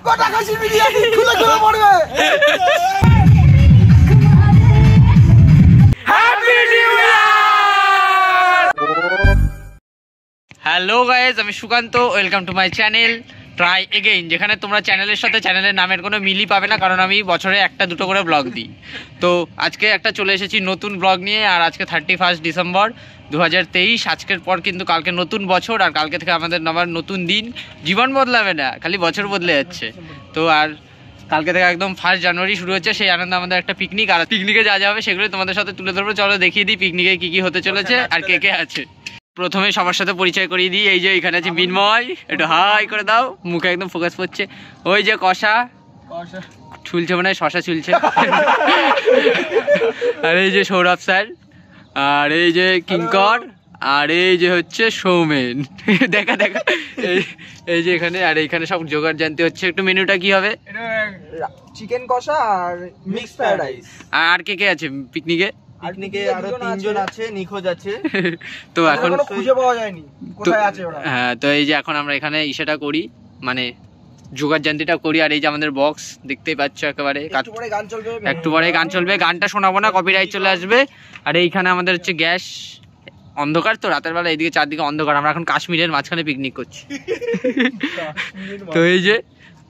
গোটা খাসি বিরিয়ানি খুলে খুলে পড়বে। Happy new year. Hello guys, আমি Sukanta, welcome to my channel try again, যেখানে তোমরা চ্যানেলের সাথে চ্যানেলের নামের কোনো মিলই পাবে না, কারণ আমি বছরে একটা দুটো করে ব্লগ দিই। তো আজকে একটা চলে এসেছি নতুন ব্লগ নিয়ে, আর আজকে 31 ডিসেম্বর 2023। আজকের পর কিন্তু কালকে নতুন বছর, আর কালকে থেকে আমাদের আবার নতুন দিন। জীবন বদলাবে না, খালি বছর বদলে যাচ্ছে। তো আর কালকে থেকে একদম 1 জানুয়ারি শুরু হচ্ছে সেই আনন্দে আমাদের একটা পিকনিক, আর পিকনিকে যা যা হবে সেগুলো তোমাদের সাথে তুলে ধরবো। চলো দেখিয়ে দিই পিকনিকে কি কি হতে চলেছে আর কে কে আছে। প্রথমে সবার সাথে পরিচয় করিয়ে দিই। এই যে এখানে আছে বিনময়, একটু হাই করে দাও, মুখে একদম ফোকাস পড়ছে। ওই যে কষা ছুলছে, মানে শশা ছুলছে। আর এই যে সৌরভ স্যার, আর এই যে কিঙ্কর, আর এই যে হচ্ছে সৌমেন। দেখা দেখা এই যে এখানে, আর এইখানে সব জোগাড় জানতে হচ্ছে। একটু মেনুটা কি হবে? চিকেন কষা আর মিক্স ফ্রাইড রাইস। আর কে কে আছে পিকনিকে? পিকনিকে আরো 3 জন আছে, নিখোঁজ আছে। তো এখন খুঁজে পাওয়া যায়নি কোথায় আছে ওরা। হ্যাঁ, তো এই যে এখন আমরা এখানে ইসেটা করি, মানে জোগাড় জান্তিটা করি। আর এই যে আমাদের বক্স দেখতেই পাচ্ছ, একেবারে একটু পরে গান চলবে। গানটা শোনাবো না, কপিরাইট চলে আসবে। আর এইখানে আমাদের হচ্ছে গ্যাস, অন্ধকার তো রাতের বেলা, এইদিকে চারদিকে অন্ধকার। আমরা এখন কাশ্মীরের মাঝখানে পিকনিক করছি। তো এই যে,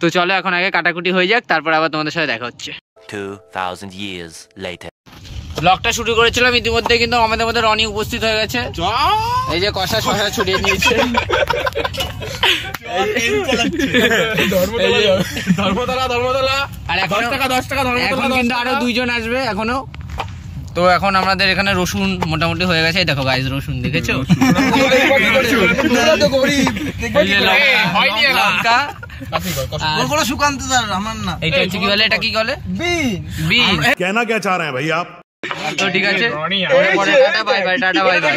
তো চলো এখন আগে কাটাকুটি হয়ে যাক, তারপর আবার তোমাদের সাথে দেখা হচ্ছে। 2000 years later. ব্লগটা শুরু করেছিলাম, ইতিমধ্যে কিন্তু আমাদের মধ্যে রনি উপস্থিত হয়ে গেছে। এই যে কষা শশা ছড়িয়ে নিয়েছে। আর এখন কিন্তু আরো 2 জন আসবে এখনো। তো এখন আমাদের এখানে রসুন মোটামুটি হয়ে গেছে। দেখো গাইস, রসুন দেখেছো? লঙ্কা, সুকান্ত স্যার আমার না। এটা হচ্ছে কি বলে, এটা কি বলে? বিন। कहना क्या चाह रहे हैं भाई आप? তো ঠিক আছে, পরে tata bye bye, tata bye bye.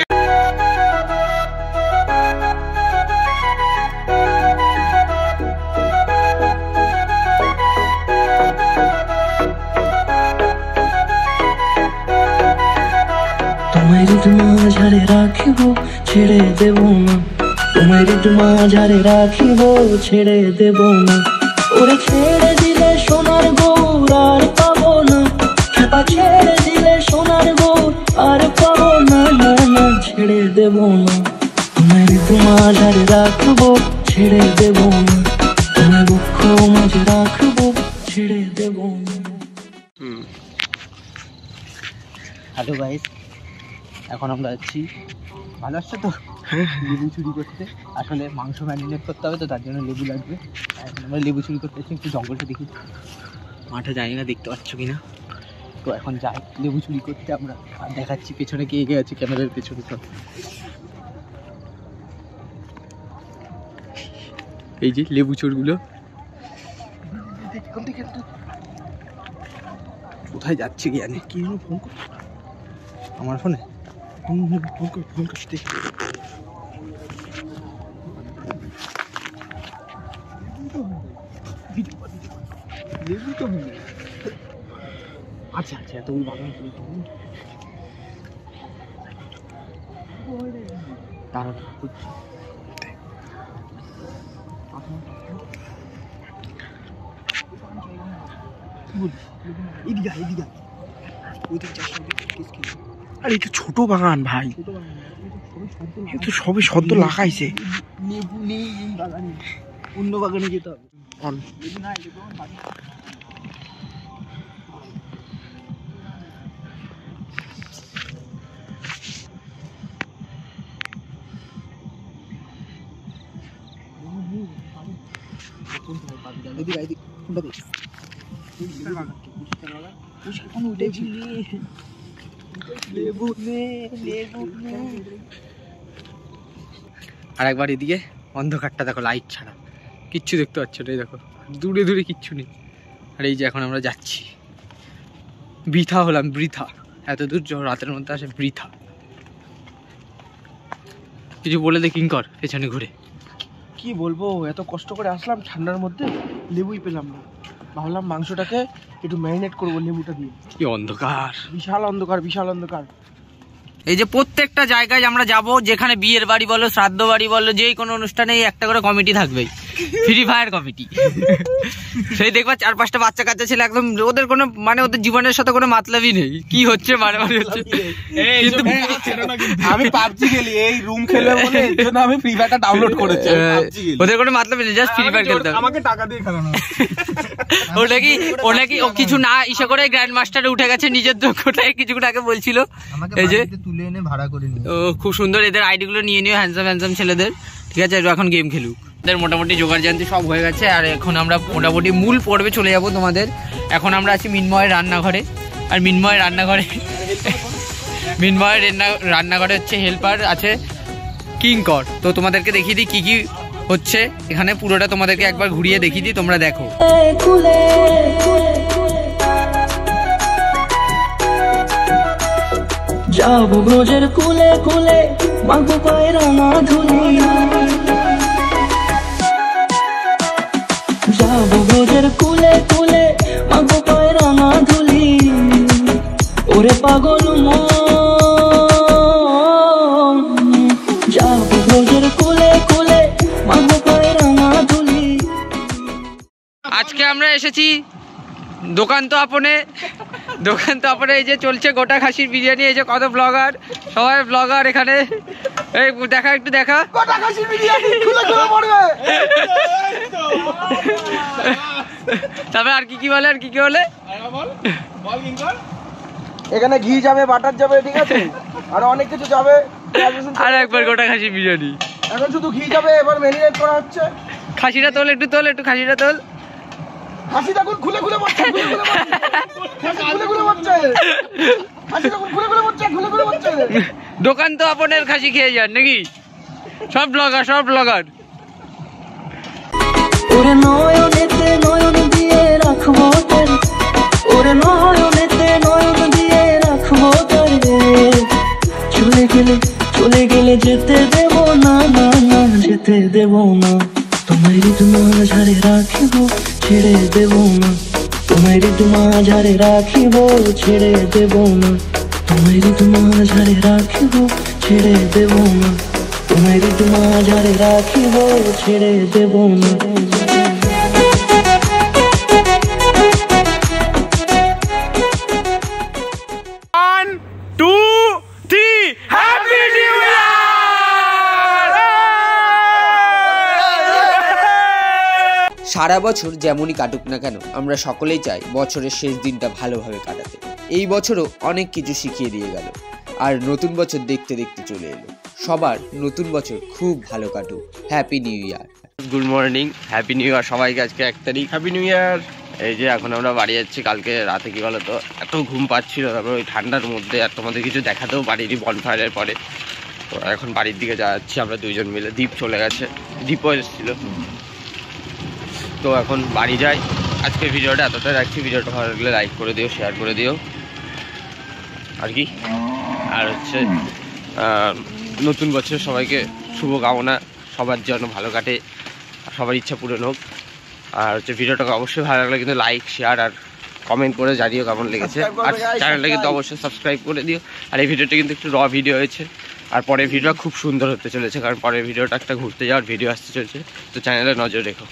তোমায় মাঝারে রাখিব, ছেড়ে দেব না। তোমায় মাঝারে রাখিব, ছেড়ে দেব না। ওরে ছেড়ে দিলে সোনার গৌর আর পাবো না। খেপা ছেড়ে দিলে সোনার গৌর আর পাবো না। না না, ছেড়ে দেব না। তোমায় মাঝারে রাখবো, ছেড়ে দেব না। তোমায় দুঃখ মাঝে রাখবো, ছেড়ে দেব না। হ্যালো গাইস, এখন আমরা যাচ্ছি, ভালো আসছে তো, লেবু চুরি করতে। আসলে মাংস ম্যারিনেট করতে হবে, তো তার জন্য লেবু লাগবে। এখন আমরা লেবু চুরি করতে যাচ্ছি। একটু জঙ্গলটা দেখি, মাঠে যাই না, দেখতে পাচ্ছ কিনা। তো এখন যাই লেবু চুরি করতে আমরা, আর দেখাচ্ছি পেছনে কে এগিয়ে আছে ক্যামেরার পেছনে। সব এই যে লেবু চোরগুলো কোথায় যাচ্ছে কি জানি। কি ফোন কর আমার ফোনে, ফোন করতে। আচ্ছা আচ্ছা, তুমি বাগান তারা করছি। আর এটা ছোট বাগান ভাই, এটা সবে সদ্য লাগাইছে। লেবু নেই এই বাগানে, অন্য বাগানে যেতে হবে। আর একবার এদিকে অন্ধকারটা দেখো, লাইট ছাড়া কিচ্ছু দেখতে পাচ্ছ না। দেখো দূরে দূরে কিচ্ছু নেই। আর এই যে এখন আমরা যাচ্ছি, বৃথা হলাম, বৃথা। এত দূর রাতের মধ্যে আসে, বৃথা। কিছু বলে দে কিঙ্কর পেছনে ঘুরে। কি বলবো, এত কষ্ট করে আসলাম ঠান্ডার মধ্যে, লেবুই পেলাম না। ভাবলাম মাংসটাকে একটু ম্যারিনেট করবো লেবুটা দিয়ে। কি অন্ধকার, বিশাল অন্ধকার, বিশাল অন্ধকার। এই যে প্রত্যেকটা জায়গায় আমরা যাব, যেখানে বিয়ের বাড়ি বলো, শ্রাদ্ধ বাড়ি বলো, যে কোনো অনুষ্ঠানে একটা করে কমিটি থাকবেই। Free fire committee. সেই দেখবা 4-5টা বাচ্চা কাচ্চা ছেলে একদম ওদের কোনো মানে ওদের জীবনের সাথে কোনো মাতলাবই নেই, কি হচ্ছে মারামারি হচ্ছে। কিন্তু আমি পাবজি খেলি, এই রুম খেলে বলে এর জন্য আমি ফ্রি ফায়ারটা ডাউনলোড করেছি। ওদের কোনো মাতলাবই নেই, জাস্ট ফ্রি ফায়ার খেলতে হবে। আমাকে টাকা দিয়ে খেলানো। ও নাকি ও কিছু না ইসে করে গ্র্যান্ড মাস্টারে উঠে গেছে নিজের দক্ষতায়, কিছুক্ষণ আগে বলছিল। এই যে তুলে এনে ভাড়া করে নিয়ে ও খুব সুন্দর, এদের আইডি গুলো নিয়ে নিও হ্যান্ডসাম ছেলেদের, ঠিক আছে? এখন গেম খেলুক। এদের মোটামুটি জোগাড় জানতে সব হয়ে গেছে, আর এখন আমরা মোটামুটি মূল পর্বে চলে যাব তোমাদের। এখন আমরা আছি মিনময়ের রান্নাঘরে, আর মিনময়ের রান্নাঘরে হচ্ছে হেল্পার আছে কিংকর। তো তোমাদেরকে দেখিয়ে দিই কি কি হচ্ছে এখানে, পুরোটা তোমাদেরকে একবার ঘুরিয়ে দেখিয়ে দিই, তোমরা দেখো। যাবো ব্রজের কুলে কুলে, মাগো পায়ের না ধুলি। যাবো ব্রজের কুলে কুলে, মাগো পায়ের না ধুলি। ওরে পাগল মন, যাবো ব্রজের কুলে কুলে, মাগো পায়ের না ধুলি। আজকে আমরা এসেছি দোকান তো আপনে, এই যে চলছে গোটা খাসির বিরিয়ানি। এই যে কত ব্লগার, সবাই ব্লগার এখানে। এই দেখা, একটু দেখা গোটা খাসির বিরিয়ানি খুলে খুলে পড়বে। তারপরে আর কি কি বলে, এখানে ঘি যাবে, বাটার যাবে, ঠিক আছে, আর অনেক কিছু যাবে। আর একবার গোটা খাসির বিরিয়ানি। এখন শুধু ঘি যাবে, এবার ম্যারিনেট করা হচ্ছে। খাসিটা তোল, একটু খাসিটা তোল। হাসি তখন খুলে খুলে পড়ছে, খুলে খুলে পড়ছে। দোকান তো আপনার খাসি খেয়ে যান নাকি? সব ব্লগার। ওরে নয়নেতে নয়ন দিয়ে রাখবো তোরে, ওরে নয়নেতে নয়ন দিয়ে রাখবো তোরে। চলে গেলে যেতে দেব না, যেতে দেব না। তোমায় মাঝারে রাখিব, ছেড়ে দেব না। তোমায় মাঝারে রাখিব, ছেড়ে দেব না। তোমায় মাঝারে রাখিব, ছেড়ে দেব না। তোমায় মাঝারে রাখিব, ছেড়ে দেব না। 1, 2, 3, হ্যাপি নিউ সারা বছর যেমনই কাটুক না কেন, আমরা সকলেই চাই বছরের শেষ দিনটা ভালোভাবে কাটাতে। এই বছরও অনেক কিছু শিখিয়ে দিয়ে গেল, আর নতুন বছর দেখতে দেখতে চলে এলো। সবার নতুন বছর খুব ভালো কাটুক। হ্যাপি নিউ ইয়ার। গুড মর্নিং, হ্যাপি নিউ ইয়ার সবাইকে। আজকে 1 তারিখ, হ্যাপি নিউ ইয়ার। এই যে এখন আমরা বাড়ি যাচ্ছি। কালকে রাতে কি বলতো এত ঘুম পাচ্ছিল, তারপর ওই ঠান্ডার মধ্যে আর তোমাদের কিছু দেখাতেও পারিনি বনফায়ারের পরে। তো এখন বাড়ির দিকে যাচ্ছি আমরা দুইজন মিলে। দীপ চলে গেছে, দীপও এসেছিল। তো এখন বাড়ি যাই। আজকে ভিডিওটা এতটাই রাখছি। ভিডিওটা ভালো লাগলে লাইক করে দিও, শেয়ার করে দিও আর কি। আর হচ্ছে নতুন বছর সবাইকে শুভকামনা, সবার জন্য ভালো কাটে, সবার ইচ্ছা পূরণ হোক। আর হচ্ছে ভিডিওটাকে অবশ্যই ভালো লাগলে কিন্তু লাইক, শেয়ার আর কমেন্ট করে জানিও কেমন লেগেছে। আর চ্যানেলটা কিন্তু অবশ্যই সাবস্ক্রাইব করে দিও। আর এই ভিডিওটা কিন্তু একটু র ভিডিও হয়েছে, আর পরের ভিডিওটা খুব সুন্দর হতে চলেছে, কারণ পরের ভিডিওটা একটা ঘুরতে যাওয়ার ভিডিও আসতে চলেছে। তো চ্যানেলে নজর রেখো।